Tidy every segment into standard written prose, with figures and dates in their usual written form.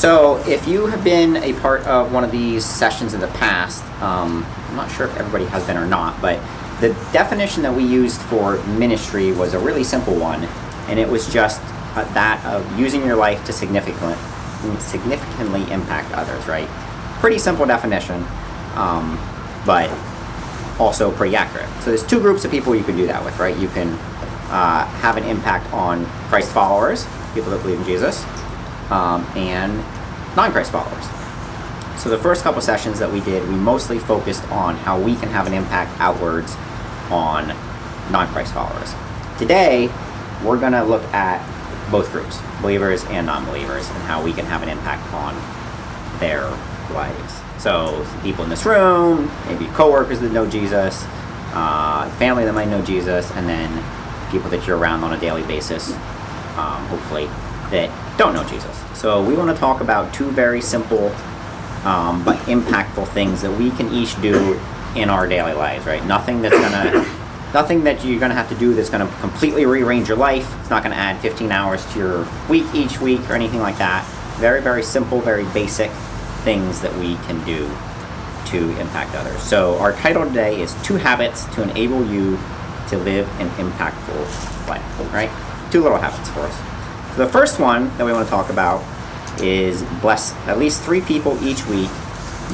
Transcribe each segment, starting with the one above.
So if you have been a part of one of these sessions in the past, I'm not sure if everybody has been or not, but the definition that we used for ministry was a really simple one, and it was just that of using your life to significantly impact others, right? Pretty simple definition, but also pretty accurate. So there's two groups of people you could do that with, right? You can have an impact on Christ followers, people that believe in Jesus, and non-Christ followers. So the first couple sessions that we did, we mostly focused on how we can have an impact outwards on non-Christ followers. Today, we're going to look at both groups, believers and non-believers, and how we can have an impact on their lives. So people in this room, maybe coworkers that know Jesus, family that might know Jesus, and then people that you're around on a daily basis, hopefully, that don't know Jesus. So we want to talk about two very simple but impactful things that we can each do in our daily lives, right? Nothing that you're gonna have to do that's gonna completely rearrange your life. It's not gonna add 15 hours to your week each week or anything like that. Very, very simple, very basic things that we can do to impact others. So our title today is 2 Habits to Enable You to Live an Impactful Life, right? 2 little habits for us. So the first one that we want to talk about is bless at least 3 people each week,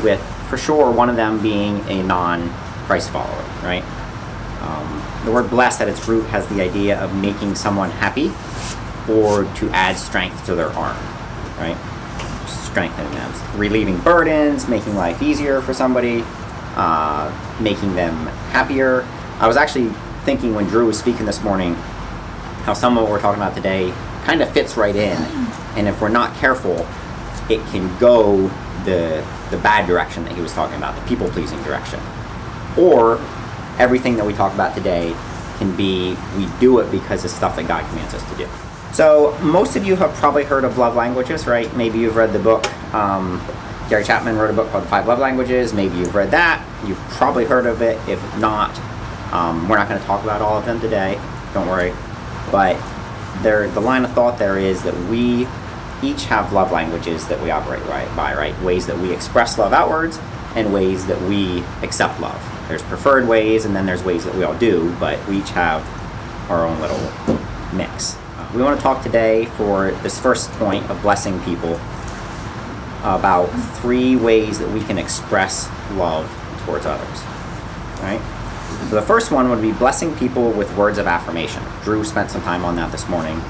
with for sure one of them being a non-Christ follower, right? The word blessed at its root has the idea of making someone happy or to add strength to their arm, right? Strengthening them, relieving burdens, making life easier for somebody, making them happier. I was actually thinking when Drew was speaking this morning how some of what we're talking about today kind of fits right in, and if we're not careful, it can go the bad direction that he was talking about, the people-pleasing direction. Or everything that we talk about today can be, we do it because it's stuff that God commands us to do. So most of you have probably heard of love languages, right? Maybe you've read the book. Gary Chapman wrote a book called 5 Love Languages. Maybe you've read that. You've probably heard of it. If not, we're not going to talk about all of them today. Don't worry. But the line of thought there is that we each have love languages that we operate by, right? Ways that we express love outwards and ways that we accept love. There's preferred ways, and then there's ways that we all do, but we each have our own little mix. We want to talk today, for this first point of blessing people, about 3 ways that we can express love towards others, right? So the first one would be blessing people with words of affirmation. Drew spent some time on that this morning.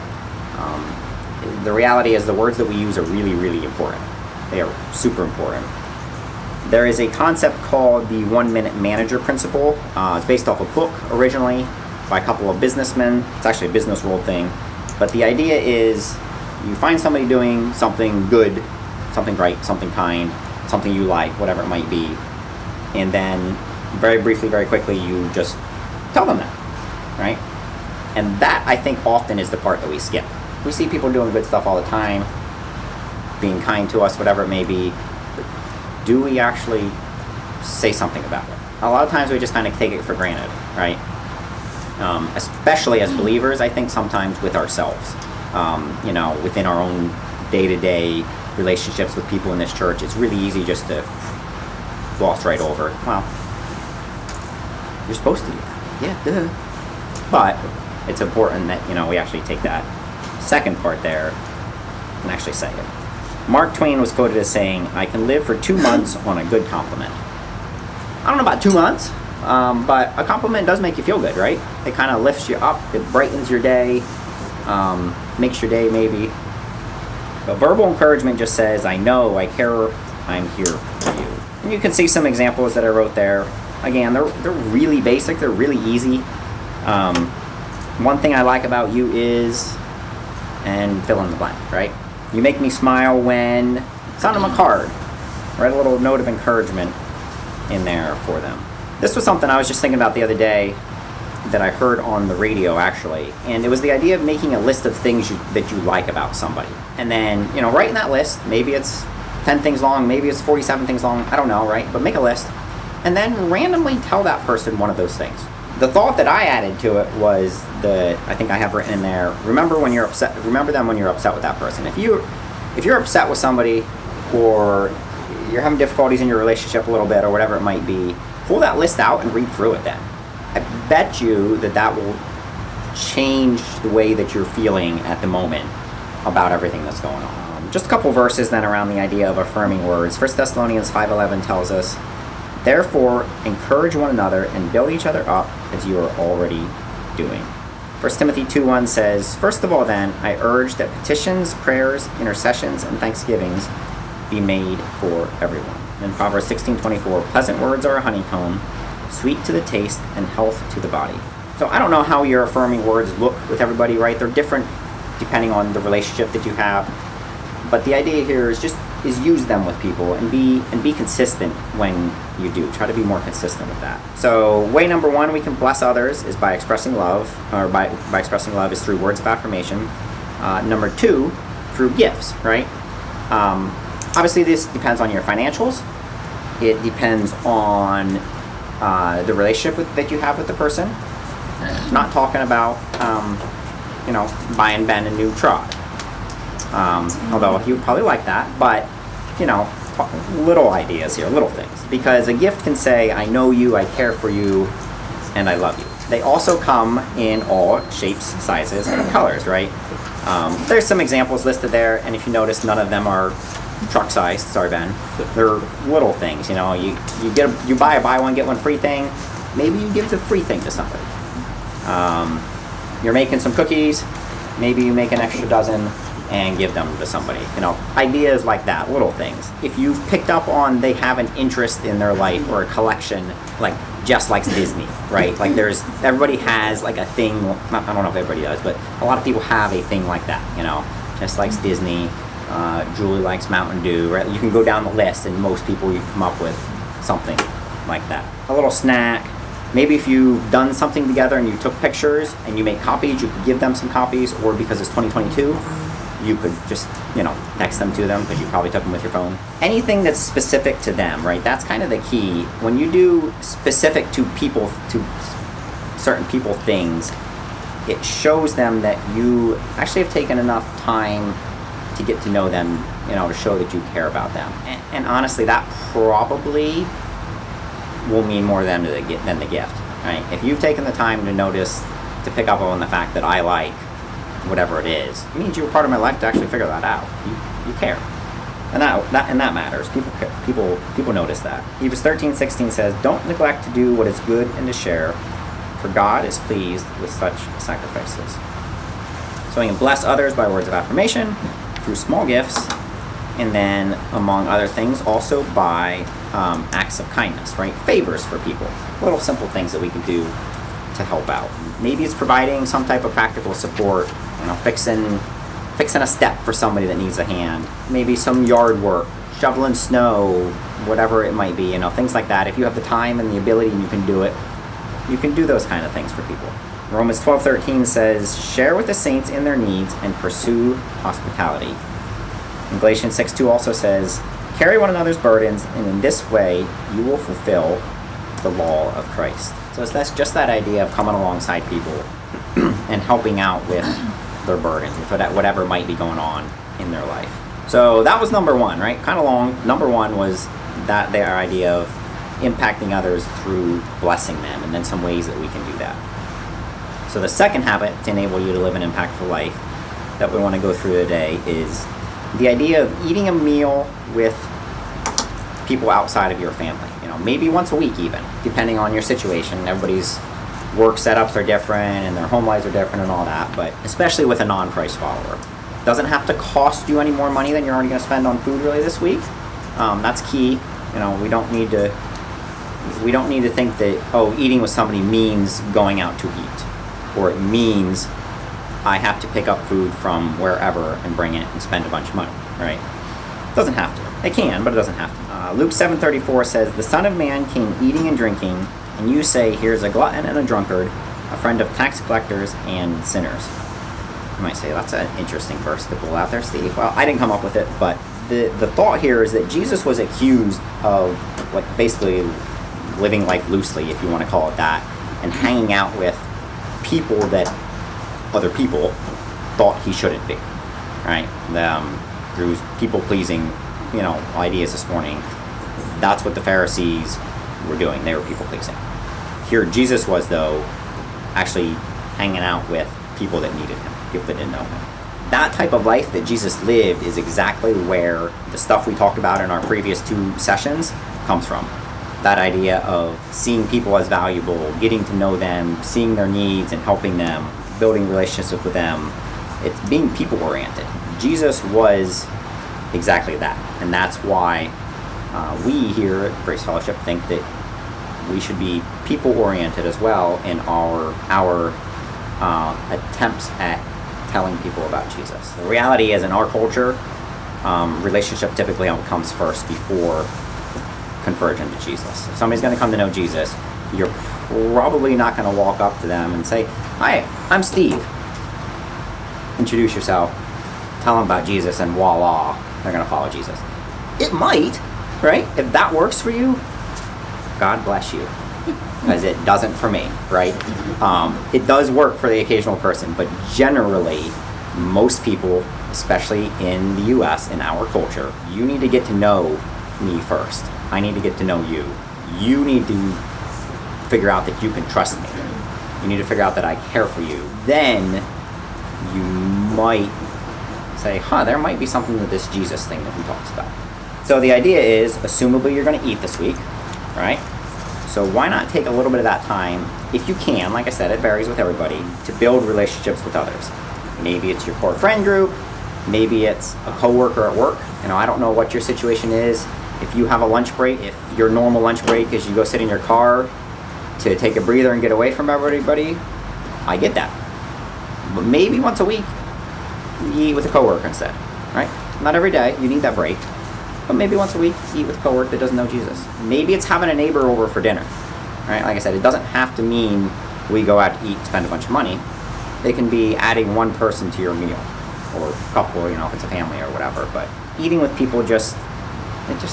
The reality is the words that we use are really, really important. They are super important. There is a concept called the 1-minute manager principle. It's based off a book originally by a couple of businessmen. It's actually a business world thing. But the idea is you find somebody doing something good, something right, something kind, something you like, whatever it might be, and then very briefly, very quickly, you just tell them that, right? And that, I think, often is the part that we skip. We see people doing good stuff all the time, being kind to us, whatever it may be, but do we actually say something about it? A lot of times we just kind of take it for granted, right? Especially as believers, I think sometimes with ourselves, within our own day-to-day relationships with people in this church, it's really easy just to gloss right over. Well, you're supposed to do that. Yeah, duh. But it's important that, we actually take that second part there and actually say it. Mark Twain was quoted as saying, "I can live for 2 months on a good compliment." I don't know about 2 months, but a compliment does make you feel good, right? It kind of lifts you up. It brightens your day, makes your day maybe. But verbal encouragement just says, "I know, I care, I'm here for you." And you can see some examples that I wrote there. Again, they're really basic. They're really easy. One thing I like about you is, and fill in the blank, right? You make me smile when, send them a card. Write a little note of encouragement in there for them. This was something I was just thinking about the other day that I heard on the radio, actually. And it was the idea of making a list of things that you like about somebody. And then, writing that list. Maybe it's 10 things long, maybe it's 47 things long, I don't know, right? But make a list. And then randomly tell that person one of those things. The thought that I added to it was I think I have written in there, remember them when you're upset with that person. If if you're upset with somebody, or you're having difficulties in your relationship a little bit, or whatever it might be, pull that list out and read through it then. I bet you that will change the way that you're feeling at the moment about everything that's going on. Just a couple verses then around the idea of affirming words. 1 Thessalonians 5:11 tells us, therefore, encourage one another and build each other up as you are already doing. 1 Timothy 2:1 says, first of all then, I urge that petitions, prayers, intercessions, and thanksgivings be made for everyone. And Proverbs 16:24, pleasant words are a honeycomb, sweet to the taste and health to the body. So I don't know how your affirming words look with everybody, right? They're different depending on the relationship that you have. But the idea here is use them with people and be consistent when you do. Try to be more consistent with that. So way number one we can bless others is by expressing love, or by expressing love is through words of affirmation. Number two, through gifts, right? Obviously this depends on your financials. It depends on the relationship that you have with the person. Not talking about buying Ben a new truck. Although he would probably like that, but little ideas here, little things. Because a gift can say, I know you, I care for you, and I love you. They also come in all shapes, sizes, and colors, right? There's some examples listed there, and if you notice, none of them are truck size. Sorry, Ben. They're little things. You buy a buy one get one free thing. Maybe you give the free thing to somebody. You're making some cookies. Maybe you make an extra dozen and give them to somebody. Ideas like that, little things. If you've picked up on they have an interest in their life or a collection, like Jess likes Disney, right? Like everybody has like a thing. I don't know if everybody does, but a lot of people have a thing like that. Jess likes Disney. Julie likes Mountain Dew, right? You can go down the list and most people you come up with something like that. A little snack. Maybe if you've done something together and you took pictures and you make copies, you could give them some copies, or because it's 2022, you could just, text them to them because you probably took them with your phone. Anything that's specific to them, right? That's kind of the key. When you do specific to people, to certain people things, it shows them that you actually have taken enough time to get to know them, to show that you care about them. And honestly, that probably will mean more than the gift, right? If you've taken the time to notice, to pick up on the fact that I like whatever it is, it means you were part of my life to actually figure that out. You care, and that matters. People care. People notice that. Avis 13:16 says, "Don't neglect to do what is good and to share, for God is pleased with such sacrifices." So we can bless others by words of affirmation, through small gifts, and then among other things, also by acts of kindness, right? Favors for people, little simple things that we can do to help out. Maybe it's providing some type of practical support, fixing a step for somebody that needs a hand. Maybe some yard work, shoveling snow, whatever it might be, things like that. If you have the time and the ability and you can do it, you can do those kind of things for people. Romans 12:13 says, share with the saints in their needs and pursue hospitality. And Galatians 6:2 also says, carry one another's burdens, and in this way you will fulfill the law of Christ. So that's just that idea of coming alongside people and helping out with their burdens, with whatever might be going on in their life. So that was number one, right? Kind of long. Number one was that their idea of impacting others through blessing them, and then some ways that we can do that. So the second habit to enable you to live an impactful life that we want to go through today is the idea of eating a meal with people outside of your family. Maybe once a week even, depending on your situation. Everybody's work setups are different and their home lives are different and all that, but especially with a non-Christ follower. It doesn't have to cost you any more money than you're already going to spend on food really this week. That's key. We don't need to think that, eating with somebody means going out to eat, or it means I have to pick up food from wherever and bring it and spend a bunch of money, right? It doesn't have to. It can, but it doesn't have to. Luke 7:34 says, the Son of Man came eating and drinking, and you say, here's a glutton and a drunkard, a friend of tax collectors and sinners. You might say, that's an interesting verse to pull out there, Steve. Well, I didn't come up with it, but the thought here is that Jesus was accused of basically living life loosely, if you want to call it that, and hanging out with people that other people thought he shouldn't be, right? Drew's people-pleasing, ideas this morning. That's what the Pharisees were doing. They were people-pleasing. Here, Jesus was, though, actually hanging out with people that needed him, people that didn't know him. That type of life that Jesus lived is exactly where the stuff we talked about in our previous 2 sessions comes from. That idea of seeing people as valuable, getting to know them, seeing their needs and helping them, building relationships with them. It's being people-oriented. Jesus was exactly that. And that's why we here at Grace Fellowship think that we should be people-oriented as well in our attempts at telling people about Jesus. The reality is, in our culture, relationship typically comes first before conversion to Jesus. If somebody's going to come to know Jesus, you're probably not going to walk up to them and say, "Hi, I'm Steve." Introduce yourself, tell them about Jesus, and voila, they're going to follow Jesus. It might, right? If that works for you, God bless you. Because it doesn't for me, right? It does work for the occasional person, but generally, most people, especially in the U.S., in our culture, you need to get to know me first. I need to get to know you. You need to figure out that you can trust me. You need to figure out that I care for you. Then you might say, there might be something to this Jesus thing that he talks about. So the idea is, assumably you're going to eat this week, right? So why not take a little bit of that time, if you can, like I said, it varies with everybody, to build relationships with others. Maybe it's your core friend group, maybe it's a coworker at work. I don't know what your situation is. If you have a lunch break, if your normal lunch break is you go sit in your car to take a breather and get away from everybody, I get that. But maybe once a week, you eat with a coworker instead, right? Not every day, you need that break. But maybe once a week, eat with a coworker that doesn't know Jesus. Maybe it's having a neighbor over for dinner, right? Like I said, it doesn't have to mean we go out to eat and spend a bunch of money. It can be adding one person to your meal, or a couple, if it's a family or whatever. But eating with people it just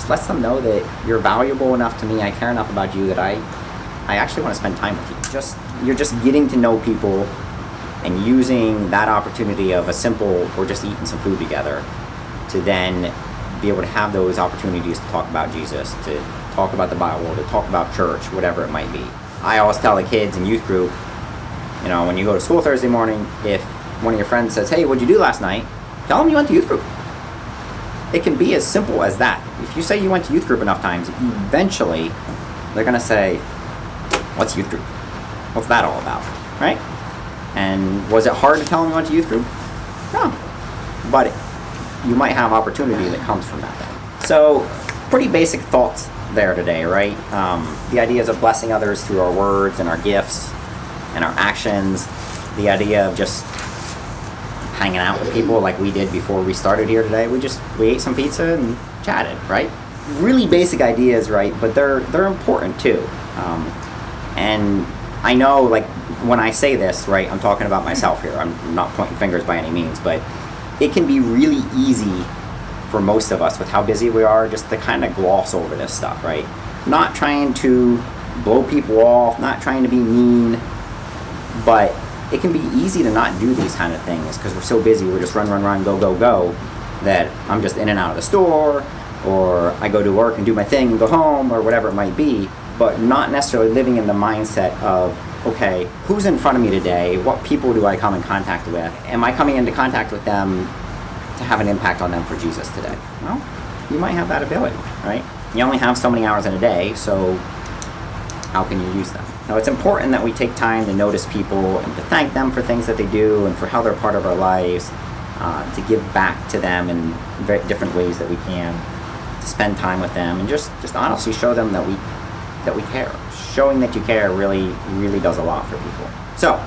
lets them know that you're valuable enough to me, I care enough about you that I actually want to spend time with you. You're just getting to know people and using that opportunity of a simple, or just eating some food together, to then be able to have those opportunities to talk about Jesus, to talk about the Bible, to talk about church, whatever it might be. I always tell the kids in youth group, when you go to school Thursday morning, if one of your friends says, "Hey, what'd you do last night?" Tell them you went to youth group. It can be as simple as that. If you say you went to youth group enough times, eventually they're going to say, "What's youth group? What's that all about?" Right? And was it hard to tell them you went to youth group? No. But you might have opportunity that comes from that then. So, pretty basic thoughts there today, right? The ideas of blessing others through our words and our gifts and our actions. The idea of just hanging out with people like we did before we started here today. We ate some pizza and chatted, right? Really basic ideas, right? But they're important too. And I know, like, when I say this, right, I'm talking about myself here. I'm not pointing fingers by any means, but it can be really easy for most of us with how busy we are just to kind of gloss over this stuff, right? Not trying to blow people off, not trying to be mean, but it can be easy to not do these kind of things because we're so busy. We're just run, go, that I'm just in and out of the store, or I go to work and do my thing and go home, or whatever it might be, but not necessarily living in the mindset of, okay, who's in front of me today? What people do I come in contact with? Am I coming into contact with them to have an impact on them for Jesus today? Well, you might have that ability, right? You only have so many hours in a day, so how can you use them? Now, it's important that we take time to notice people and to thank them for things that they do and for how they're part of our lives, to give back to them in very different ways that we can, to spend time with them, and just honestly show them that we care. Showing that you care really, really does a lot for people. So,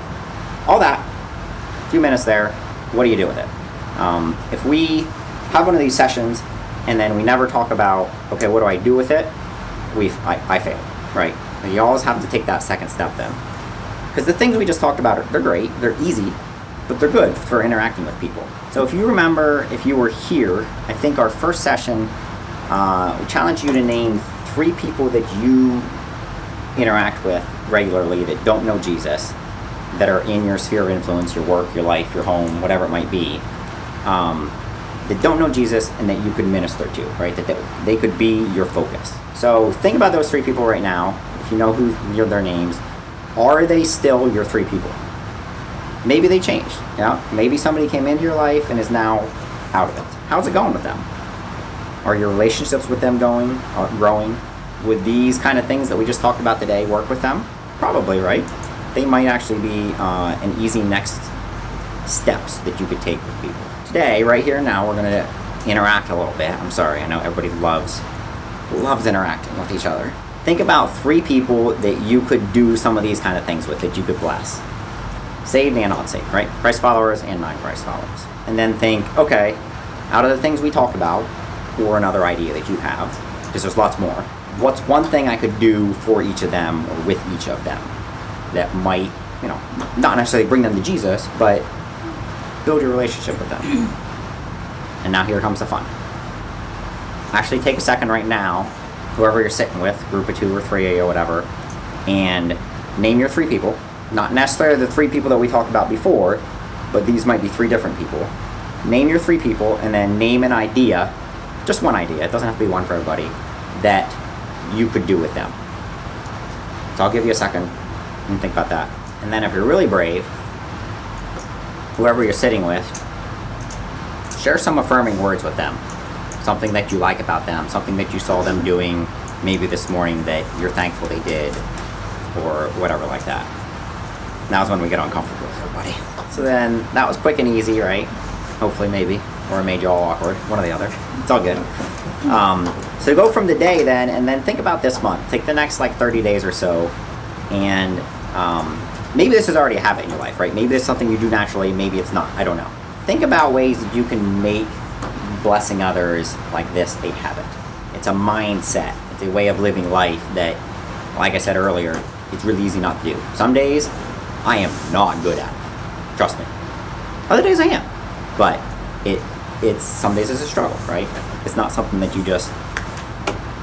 all that, a few minutes there, what do you do with it? If we have one of these sessions and then we never talk about, okay, what do I do with it? I fail, right? You always have to take that second step then. Because the things we just talked about, they're great, they're easy, but they're good for interacting with people. So if you remember, if you were here, I think our first session, we challenged you to name 3 people that you interact with regularly that don't know Jesus, that are in your sphere of influence, your work, your life, your home, whatever it might be, that don't know Jesus and that you could minister to, right? That they could be your focus. So think about those 3 people right now. If you know their names, are they still your 3 people? Maybe they changed. Maybe somebody came into your life and is now out of it. How's it going with them? Are your relationships with them growing? Would these kind of things that we just talked about today work with them? Probably, right? They might actually be an easy next steps that you could take with people. Today, right here and now, we're going to interact a little bit. I'm sorry, I know everybody loves interacting with each other. Think about 3 people that you could do some of these kind of things with, that you could bless. Saved and unsaved, right? Christ followers and non-Christ followers. And then think, okay, out of the things we talked about, or another idea that you have, because there's lots more, what's one thing I could do for each of them or with each of them that might, not necessarily bring them to Jesus, but build your relationship with them. And now here comes the fun. Actually take a second right now, whoever you're sitting with, group of 2 or 3 or whatever, and name your 3 people. Not necessarily the 3 people that we talked about before, but these might be 3 different people. Name your 3 people and then name an idea, just one idea, it doesn't have to be one for everybody, that you could do with them. So I'll give you a second and think about that. And then if you're really brave, whoever you're sitting with, share some affirming words with them. Something that you like about them, something that you saw them doing maybe this morning that you're thankful they did, or whatever like that. Now's when we get uncomfortable with everybody. So then, that was quick and easy, right? Hopefully, maybe. Or it made you all awkward. One or the other. It's all good. So go from the day then, and then think about this month. Take the next 30 days or so, and maybe this is already a habit in your life, right? Maybe it's something you do naturally, maybe it's not. I don't know. Think about ways that you can make blessing others like this a habit. It's a mindset. It's a way of living life that, like I said earlier, it's really easy not to do. Some days, I am not good at it. Trust me. Other days I am. But it's some days it's a struggle, right? It's not something that you just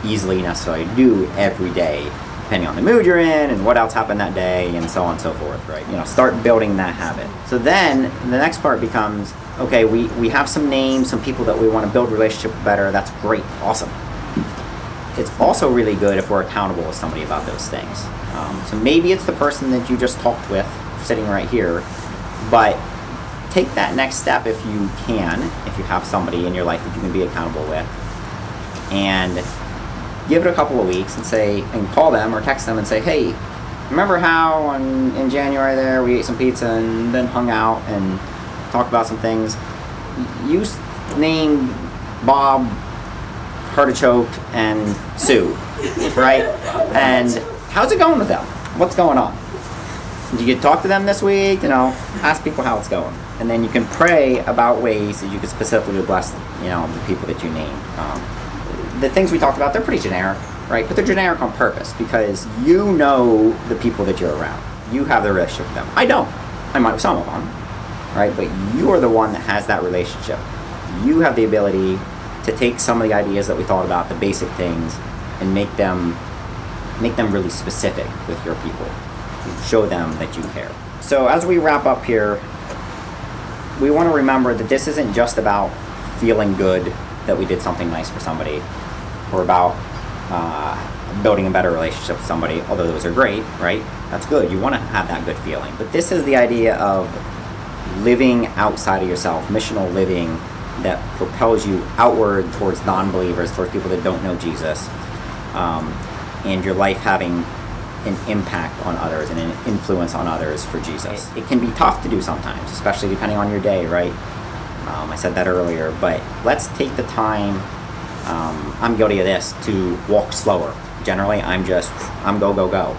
easily necessarily do every day, depending on the mood you're in and what else happened that day and so on and so forth, right? Start building that habit. So then the next part becomes, okay, we have some names, some people that we want to build relationship with better. That's great, awesome. It's also really good if we're accountable with somebody about those things. So maybe it's the person that you just talked with, sitting right here, but take that next step if you can, if you have somebody in your life that you can be accountable with, and give it a couple of weeks and call them or text them and say, hey, remember how in January there we ate some pizza and then hung out and talked about some things? You named Bob, Artichoke, and Sue, right? And how's it going with them? What's going on? Did you get to talk to them this week? Ask people how it's going. And then you can pray about ways that you could specifically bless, the people that you named. The things we talked about, they're pretty generic, right? But they're generic on purpose because you know the people that you're around. You have the relationship with them. I don't. I might with some of them, right? But you are the one that has that relationship. You have the ability to take some of the ideas that we thought about, the basic things, and make them really specific with your people. Show them that you care. So as we wrap up here, we want to remember that this isn't just about feeling good that we did something nice for somebody, or about building a better relationship with somebody, although those are great, right? That's good. You want to have that good feeling. But this is the idea of living outside of yourself, missional living that propels you outward towards non-believers, towards people that don't know Jesus, and your life having an impact on others and an influence on others for Jesus. It can be tough to do sometimes, especially depending on your day, right? I said that earlier, but let's take the time, I'm guilty of this, to walk slower. Generally, I'm go, go, go.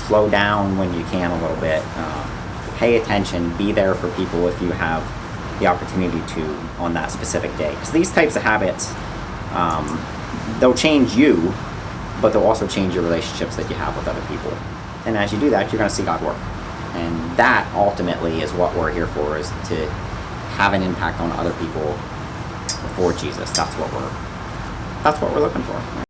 Slow down when you can a little bit. Pay attention, be there for people if you have the opportunity to on that specific day. Because these types of habits, they'll change you, but they'll also change your relationships that you have with other people. And as you do that, you're going to see God work. And that ultimately is what we're here for, is to have an impact on other people for Jesus. That's what we're looking for.